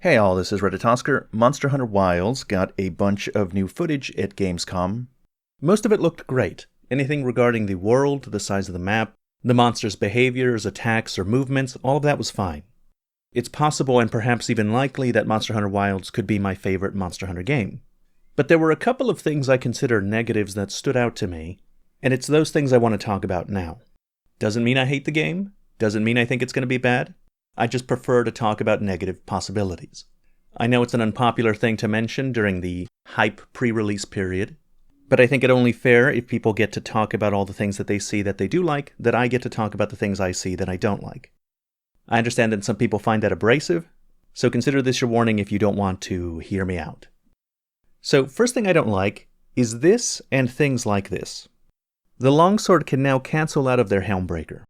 Hey all, this is Reddit Oscar. Monster Hunter Wilds got a bunch of new footage at Gamescom. Most of it looked great. Anything regarding the world, the size of the map, the monster's behaviors, attacks, or movements, all of that was fine. It's possible and perhaps even likely that Monster Hunter Wilds could be my favorite Monster Hunter game. But there were a couple of things I consider negatives that stood out to me, and it's those things I want to talk about now. Doesn't mean I hate the game, doesn't mean I think it's going to be bad. I just prefer to talk about negative possibilities. I know it's an unpopular thing to mention during the hype pre-release period, but I think it only fair if people get to talk about all the things that they see that they do like, that I get to talk about the things I see that I don't like. I understand that some people find that abrasive, so consider this your warning if you don't want to hear me out. So first thing I don't like is this and things like this. The longsword can now cancel out of their Helmbreaker.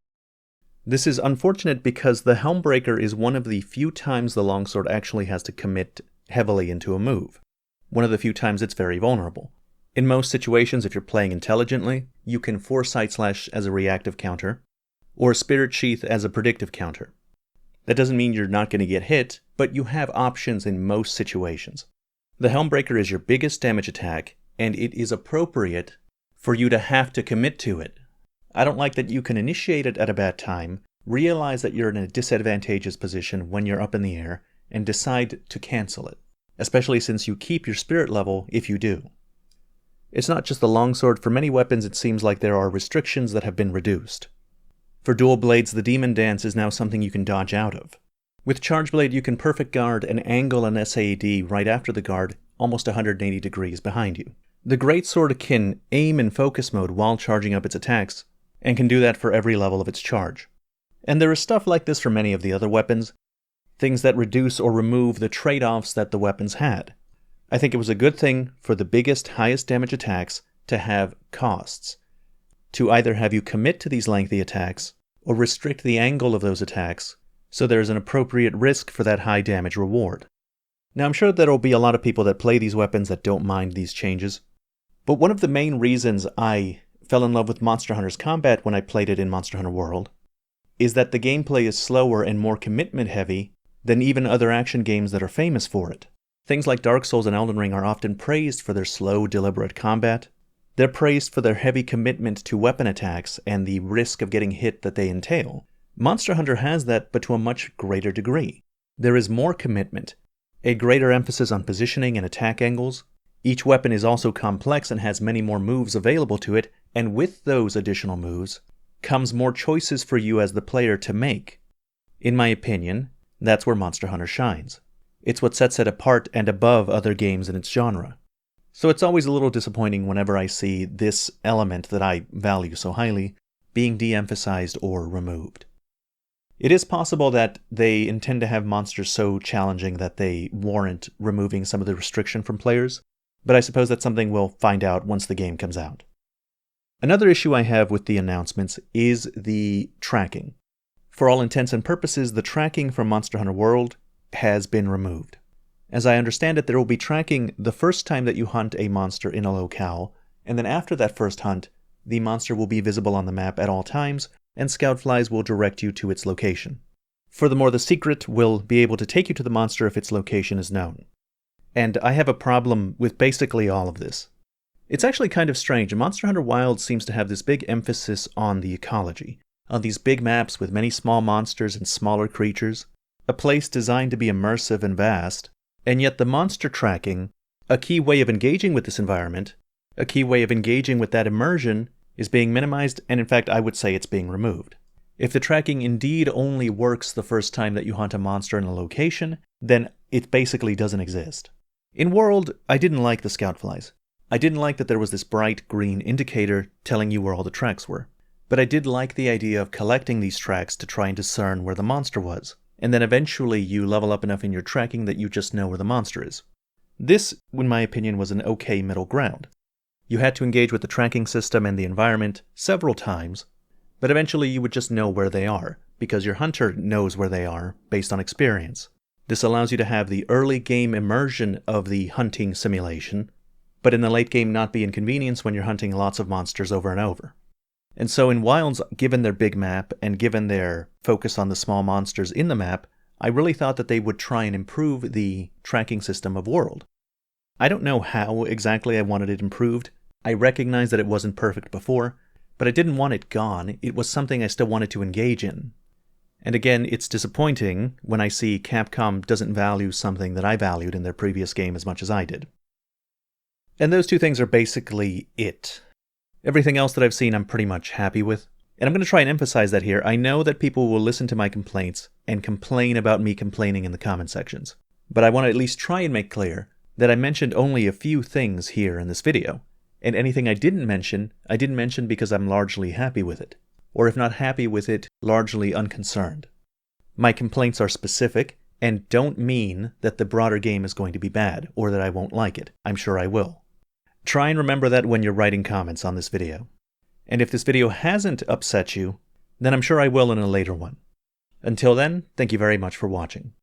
This is unfortunate because the Helmbreaker is one of the few times the longsword actually has to commit heavily into a move. One of the few times it's very vulnerable. In most situations, if you're playing intelligently, you can Foresight Slash as a reactive counter, or Spirit Sheath as a predictive counter. That doesn't mean you're not going to get hit, but you have options in most situations. The Helmbreaker is your biggest damage attack, and it is appropriate for you to have to commit to it. I don't like that you can initiate it at a bad time, realize that you're in a disadvantageous position when you're up in the air, and decide to cancel it, especially since you keep your spirit level if you do. It's not just the longsword. For many weapons it seems like there are restrictions that have been reduced. For dual blades, the Demon Dance is now something you can dodge out of. With Charge Blade you can perfect guard and angle an SAD right after the guard, almost 180 degrees behind you. The Greatsword can aim in focus mode while charging up its attacks, and can do that for every level of its charge. And there is stuff like this for many of the other weapons, things that reduce or remove the trade-offs that the weapons had. I think it was a good thing for the biggest, highest damage attacks to have costs, to either have you commit to these lengthy attacks, or restrict the angle of those attacks, so there's an appropriate risk for that high damage reward. Now I'm sure there will be a lot of people that play these weapons that don't mind these changes, but one of the main reasons I fell in love with Monster Hunter's combat when I played it in Monster Hunter World is that the gameplay is slower and more commitment heavy than even other action games that are famous for it. Things like Dark Souls and Elden Ring are often praised for their slow, deliberate combat. They're praised for their heavy commitment to weapon attacks and the risk of getting hit that they entail. Monster Hunter has that, but to a much greater degree. There is more commitment, a greater emphasis on positioning and attack angles. Each weapon is also complex and has many more moves available to it, and with those additional moves comes more choices for you as the player to make. In my opinion, that's where Monster Hunter shines. It's what sets it apart and above other games in its genre. So it's always a little disappointing whenever I see this element that I value so highly being de-emphasized or removed. It is possible that they intend to have monsters so challenging that they warrant removing some of the restriction from players, but I suppose that's something we'll find out once the game comes out. Another issue I have with the announcements is the tracking. For all intents and purposes, the tracking from Monster Hunter World has been removed. As I understand it, there will be tracking the first time that you hunt a monster in a locale, and then after that first hunt, the monster will be visible on the map at all times, and Scoutflies will direct you to its location. Furthermore, the secret will be able to take you to the monster if its location is known. And I have a problem with basically all of this. It's actually kind of strange. Monster Hunter Wilds seems to have this big emphasis on the ecology, on these big maps with many small monsters and smaller creatures, a place designed to be immersive and vast, and yet the monster tracking, a key way of engaging with this environment, a key way of engaging with that immersion, is being minimized, and in fact I would say it's being removed. If the tracking indeed only works the first time that you hunt a monster in a location, then it basically doesn't exist. In World, I didn't like the Scoutflies. I didn't like that there was this bright green indicator telling you where all the tracks were. But I did like the idea of collecting these tracks to try and discern where the monster was, and then eventually you level up enough in your tracking that you just know where the monster is. This, in my opinion, was an okay middle ground. You had to engage with the tracking system and the environment several times, but eventually you would just know where they are, because your hunter knows where they are based on experience. This allows you to have the early game immersion of the hunting simulation, but in the late game not be inconvenienced when you're hunting lots of monsters over and over. And so in Wilds, given their big map and given their focus on the small monsters in the map, I really thought that they would try and improve the tracking system of World. I don't know how exactly I wanted it improved. I recognize that it wasn't perfect before, but I didn't want it gone. It was something I still wanted to engage in. And again, it's disappointing when I see Capcom doesn't value something that I valued in their previous game as much as I did. And those two things are basically it. Everything else that I've seen I'm pretty much happy with. And I'm going to try and emphasize that here. I know that people will listen to my complaints and complain about me complaining in the comment sections. But I want to at least try and make clear that I mentioned only a few things here in this video. And anything I didn't mention because I'm largely happy with it. Or if not happy with it, largely unconcerned. My complaints are specific and don't mean that the broader game is going to be bad or that I won't like it. I'm sure I will. Try and remember that when you're writing comments on this video. And if this video hasn't upset you, then I'm sure I will in a later one. Until then, thank you very much for watching.